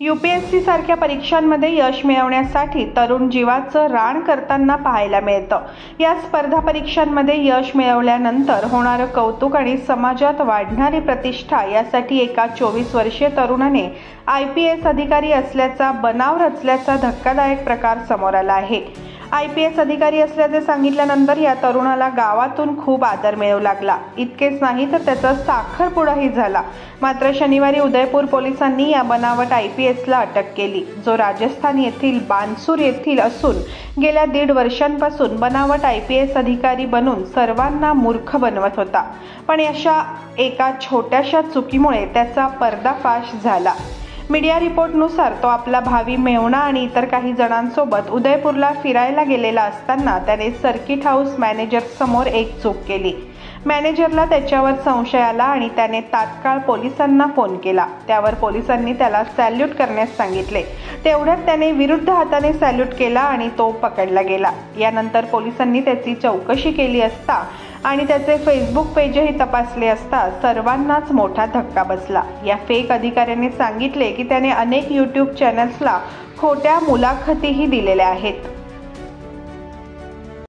UPSC सारख्या परीक्षांमध्ये यश मिळवण्यासाठी तरुण जीवाचं रान करताना पाहायला मिळतं। या स्पर्धा परीक्षांमध्ये यश मिळवल्यानंतर होणारं कौतुक आणि समाजात वाढणारी प्रतिष्ठा यासाठी एका 24 वर्षीय तरुणाने IPS अधिकारी असल्याचा बनाव रचल्याचा धक्कादायक प्रकार समोर आला आहे। IPS अधिकारी असल्याचे सांगितल्यानंतर या तरुणाला गावातून खूप आदर मिळू लागला। इतकेच नाही तर त्याचा साखरपुडाही झाला। मात्र शनिवारी उदयपूर पोलिसांनी या बनावट IPSला अटक केली, जो राजस्थान येथील बानसूर येथील असून गेल्या 1.5 वर्षांपासून बनावट IPS अधिकारी बनून सर्वांना मूर्ख बनवत होता। पण अशा एका छोट्याशा चुकीमुळे त्याचा पर्दाफाश झाला। मीडिया रिपोर्टनुसार तो आपला भावी मेहुणा आणि इतर काही जणांसोबत उदयपूरला फिरायला गेलेला असताना त्याने सर्किट हाऊस मॅनेजर समोर एक चूक केली। मॅनेजरला त्याच्यावर संशय आला आणि त्याने तात्काळ पोलिसांना फोन केला। त्यावर पोलिसांनी त्याला सॅल्यूट करण्यास सांगितले। तेवढ्यात त्याने विरुद्ध हाताने सॅल्यूट केला आणि तो पकडला गेला। यानंतर पोलिसांनी त्याची चौकशी केली असता आणि त्याचे फेसबुक पेजही तपासले असता सर्वांनाच मोठा धक्का बसला। या फेक अधिकाऱ्याने सांगितले की त्याने अनेक YouTube चॅनल्सला खोट्या मुलाखतीही दिलेल्या आहेत।